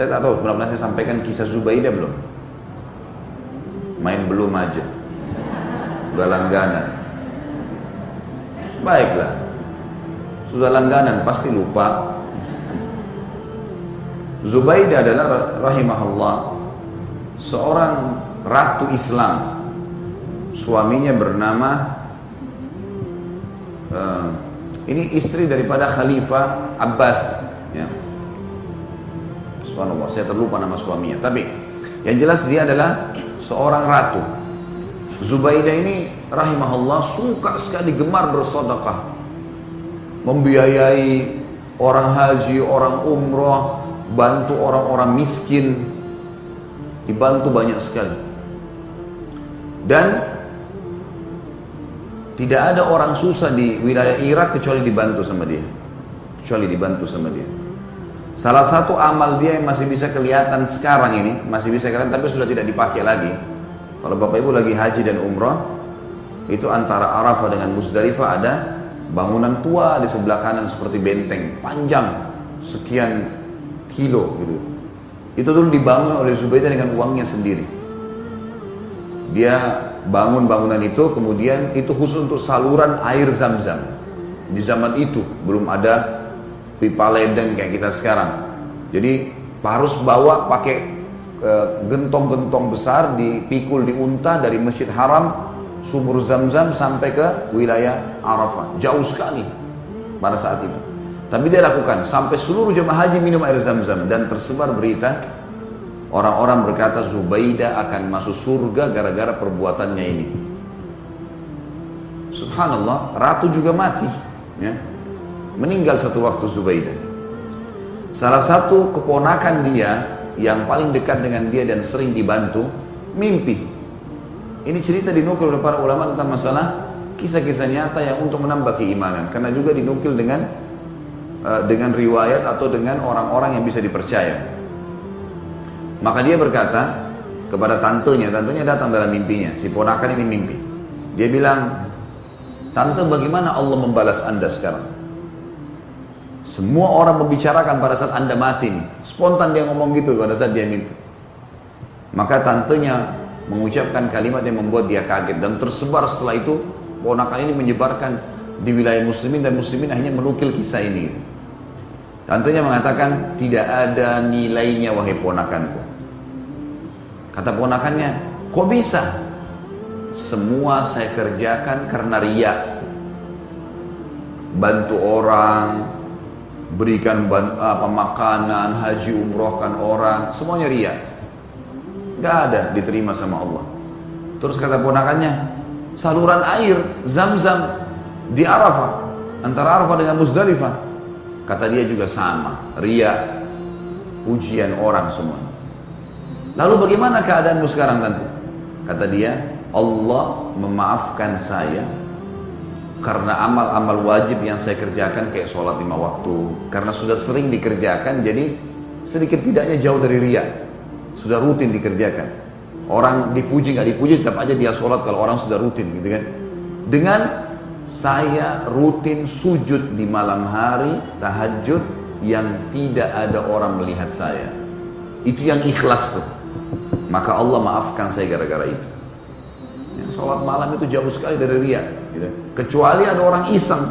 Saya tak tahu benar-benar saya sampaikan kisah Zubaidah belum? Main belum aja. Udah langganan. Baiklah. Sudah langganan pasti lupa. Zubaidah adalah rahimahullah seorang ratu Islam. Suaminya bernama ini istri daripada Khalifah Abbas, ya. Subhanallah, saya terlupa nama suaminya. Tapi yang jelas dia adalah seorang ratu. Zubaidah ini rahimahullah suka sekali gemar bersedekah, membiayai orang haji, orang umrah, bantu orang-orang miskin, dibantu banyak sekali. Dan tidak ada orang susah di wilayah Irak kecuali dibantu sama dia. Salah satu amal dia yang masih bisa kelihatan sekarang ini, masih bisa kelihatan tapi sudah tidak dipakai lagi. Kalau Bapak Ibu lagi haji dan umrah, itu antara Arafah dengan Muzdalifah ada bangunan tua di sebelah kanan seperti benteng, panjang sekian kilo gitu. Itu dulu dibangun oleh Zubaidah dengan uangnya sendiri. Dia bangun bangunan itu, kemudian itu khusus untuk saluran air Zam-Zam. Di zaman itu belum ada pipa ledeng kayak kita sekarang. Jadi harus bawa pakai gentong-gentong besar, dipikul di unta dari Masjid Haram, sumur Zam-Zam sampai ke wilayah Arafah. Jauh sekali pada saat itu. Tapi dia lakukan sampai seluruh jemaah haji minum air Zam-Zam, dan tersebar berita orang-orang berkata Zubaidah akan masuk surga gara-gara perbuatannya ini. Subhanallah, ratu juga mati, ya. Meninggal satu waktu Zubaidah. Salah satu keponakan dia yang paling dekat dengan dia dan sering dibantu mimpi. Ini cerita dinukil oleh para ulama tentang masalah kisah-kisah nyata yang untuk menambah keimanan, karena juga dinukil dengan riwayat atau dengan orang-orang yang bisa dipercaya. Maka dia berkata kepada tantenya datang dalam mimpinya, si ponakan ini mimpi. Dia bilang, "Tante, bagaimana Allah membalas Anda sekarang? Semua orang membicarakan pada saat Anda mati nih." Spontan dia ngomong gitu pada saat dia mimpi. Maka tantenya mengucapkan kalimat yang membuat dia kaget, dan tersebar setelah itu ponakan ini menyebarkan di wilayah muslimin, dan muslimin akhirnya menukil kisah ini. Tantenya mengatakan, "Tidak ada nilainya wahai ponakanku." Kata ponakannya, "Kok bisa?" "Semua saya kerjakan karena riya. Bantu orang, berikan makanan, haji umrohkan orang, semuanya riya. Gak ada diterima sama Allah." Terus kata ponakannya, "Saluran air Zam-Zam di Arafah, antara Arafah dengan Muzdalifah." Kata dia juga sama, riya, pujian orang semua. "Lalu bagaimana keadaanmu sekarang, tante?" Kata dia, "Allah memaafkan saya karena amal-amal wajib yang saya kerjakan kayak sholat 5 waktu. Karena sudah sering dikerjakan, jadi sedikit tidaknya jauh dari riya. Sudah rutin dikerjakan. Orang dipuji nggak dipuji, tetap aja dia sholat kalau orang sudah rutin, gitu kan. Dengan saya rutin sujud di malam hari, tahajud, yang tidak ada orang melihat saya. Itu yang ikhlas tuh. Maka Allah maafkan saya gara-gara itu." Yang sholat malam itu jauh sekali dari riya, gitu. Kecuali ada orang iseng,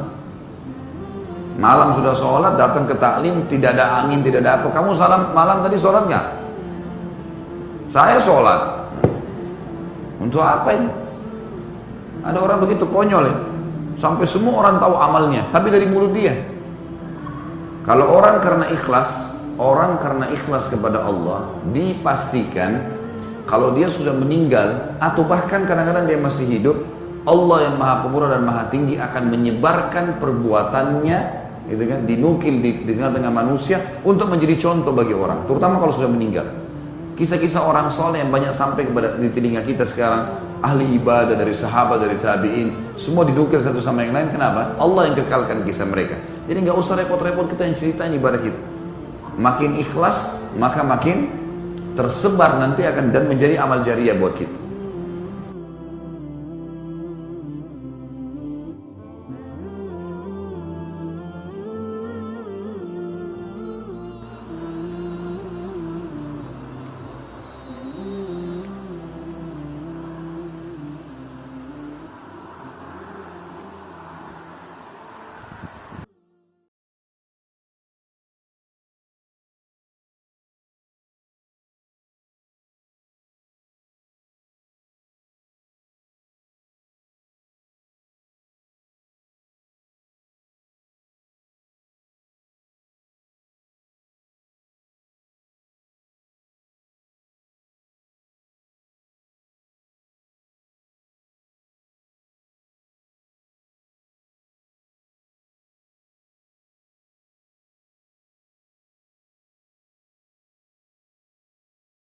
malam sudah sholat, datang ke taklim, tidak ada angin, tidak ada apa. "Kamu salam malam tadi sholat nggak?" "Saya sholat." Untuk apa ini? Ada orang begitu konyol, ya. Sampai semua orang tahu amalnya, tapi dari mulut dia. Kalau orang karena ikhlas kepada Allah, dipastikan kalau dia sudah meninggal atau bahkan kadang-kadang dia masih hidup, Allah yang Maha Pemurah dan Maha Tinggi akan menyebarkan perbuatannya, gitu kan, dinukil di tengah-tengah manusia untuk menjadi contoh bagi orang, terutama kalau sudah meninggal. Kisah-kisah orang soleh yang banyak sampai kepada di telinga kita sekarang, ahli ibadah dari sahabat, dari tabi'in, semua dinukil satu sama yang lain. Kenapa? Allah yang kekalkan kisah mereka. Jadi nggak usah repot-repot kita yang ceritain ibadah kita. Makin ikhlas, maka makin tersebar nanti akan dan menjadi amal jariah buat kita.